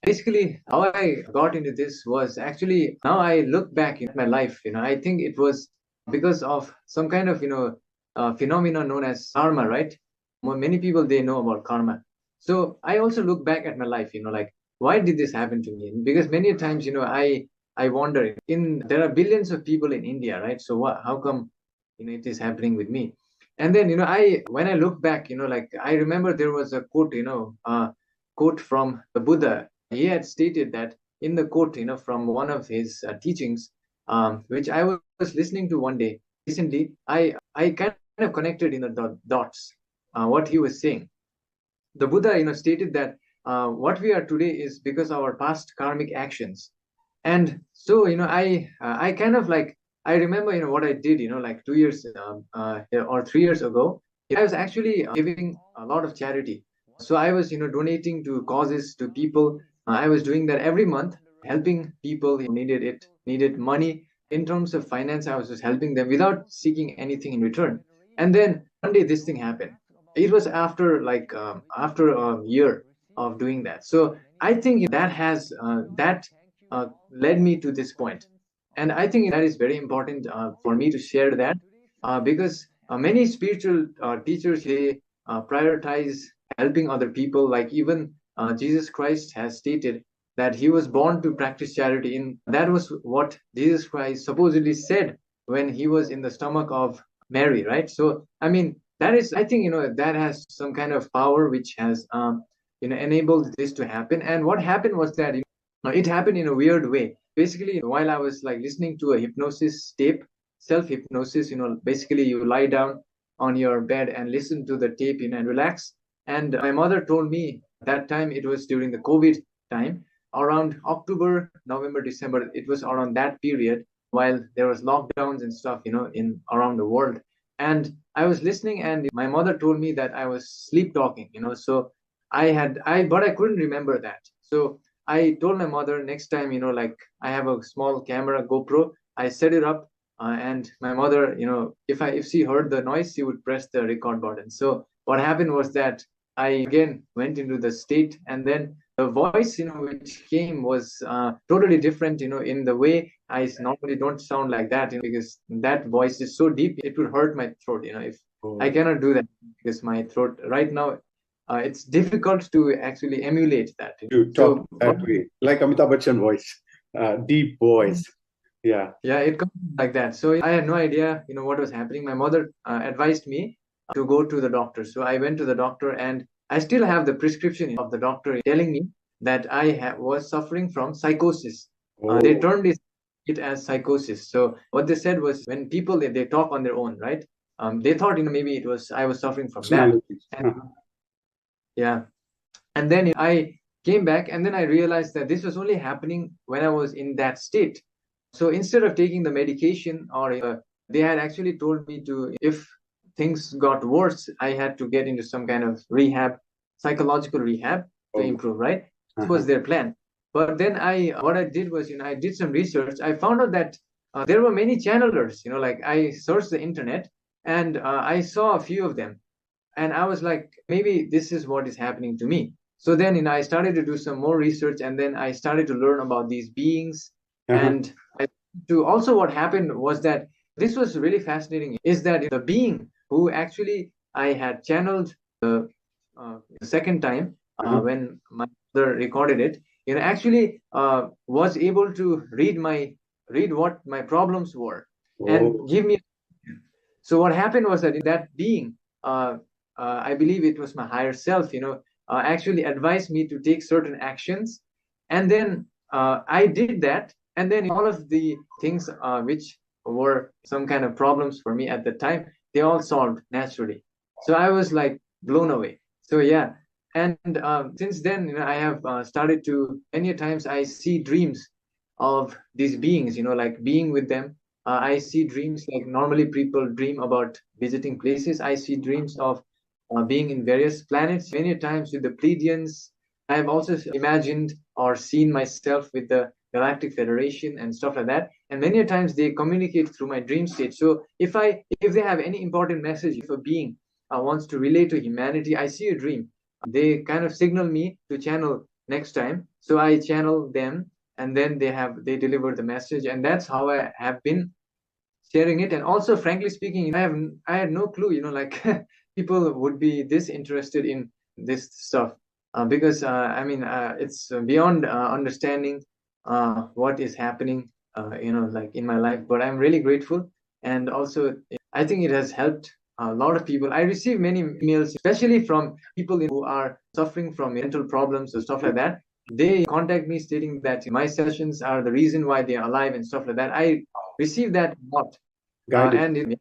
Basically, how I got into this was actually, now I look back in my life, I think it was because of some kind of, phenomena known as karma, right? Many people, they know about karma. So I also look back at my life, like, why did this happen to me? Because many times, I wonder, there are billions of people in India, right? So how come, it is happening with me? And then, when I look back, like, I remember there was a quote, quote from the Buddha. He had stated that in the quote, from one of his teachings, which I was listening to one day recently. I kind of connected, the dots, what he was saying. The Buddha, stated that what we are today is because of our past karmic actions. And so, I kind of like, I remember, what I did, like 2 years or 3 years ago. I was actually giving a lot of charity. So I was, donating to causes, to people. I was doing that every month, helping people who needed money in terms of finance. I was just helping them without seeking anything in return. And then one day this thing happened. It was after, like, after a year of doing that. So I think that has led me to this point. And I think that is very important for me to share that, because many spiritual teachers, they prioritize helping other people. Like, even Jesus Christ has stated that he was born to practice charity. In that was what Jesus Christ supposedly said when he was in the stomach of Mary, right? So I mean, that is, I think, that has some kind of power which has enabled this to happen. And what happened was that, it happened in a weird way. Basically, while I was like listening to a hypnosis tape, self hypnosis, basically you lie down on your bed and listen to the tape, and relax. And my mother told me that time, it was during the COVID time, around October, November, December. It was around that period, while there was lockdowns and stuff, in around the world. And I was listening, and my mother told me that I was sleep talking, so but I couldn't remember that. So I told my mother, next time, like, I have a small camera, GoPro, I set it up, and my mother, if she heard the noise, she would press the record button. So what happened was that I again went into the state, and then the voice, which came, was totally different, in the way I normally don't sound like that, because that voice is so deep, it would hurt my throat, if I cannot do that, because my throat right now, it's difficult to actually emulate that. To talk that way, like Amitabh Bachchan voice, deep voice. Yeah. Yeah, it comes like that. So I had no idea, what was happening. My mother advised me to go to the doctor. So I went to the doctor, and I still have the prescription of the doctor telling me that I was suffering from psychosis. They Oh. termed it as psychosis. So what they said was, when people, they talk on their own, right? They thought, maybe I was suffering from that. Personalities. And yeah. And then I came back, and then I realized that this was only happening when I was in that state. So instead of taking the medication, or they had actually told me to, if things got worse, I had to get into some kind of rehab, psychological rehab, to improve, right? This was their plan. But then what I did was, I did some research. I found out that there were many channelers, like, I searched the internet, and I saw a few of them. And I was like, maybe this is what is happening to me. So then, I started to do some more research, and then I started to learn about these beings. And also, what happened was that this was really fascinating, is that the being who actually I had channeled the second time, when my mother recorded it, actually was able to read what my problems were, and give me. So what happened was that, that being, I believe it was my higher self, actually advised me to take certain actions. And then I did that. And then all of the things which were some kind of problems for me at the time, they all solved naturally. So I was like blown away. So yeah. And since then, I have started to, many times I see dreams of these beings, like being with them. I see dreams, like, normally people dream about visiting places. I see dreams of being in various planets, many times with the Pleiadians. I have also imagined or seen myself with the Galactic Federation and stuff like that. And many times they communicate through my dream state. So if they have any important message, if a being wants to relate to humanity, I see a dream. They kind of signal me to channel next time. So I channel them, and then they deliver the message, and that's how I have been sharing it. And also, frankly speaking, I had no clue, like people would be this interested in this stuff, because I mean, it's beyond understanding what is happening, like in my life. But I'm really grateful, and also I think it has helped a lot of people. I receive many emails, especially from people who are suffering from mental problems or stuff like that. They contact me stating that my sessions are the reason why they are alive and stuff like that. I receive that a lot. Guided.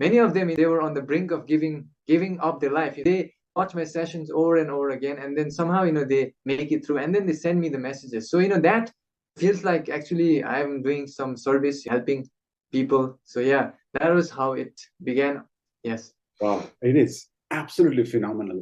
Many of them, they were on the brink of giving up their life. They watch my sessions over and over again, and then somehow, they make it through, and then they send me the messages. So, that feels like actually I'm doing some service, helping people. So yeah, that was how it began. Yes. Wow, it is absolutely phenomenal.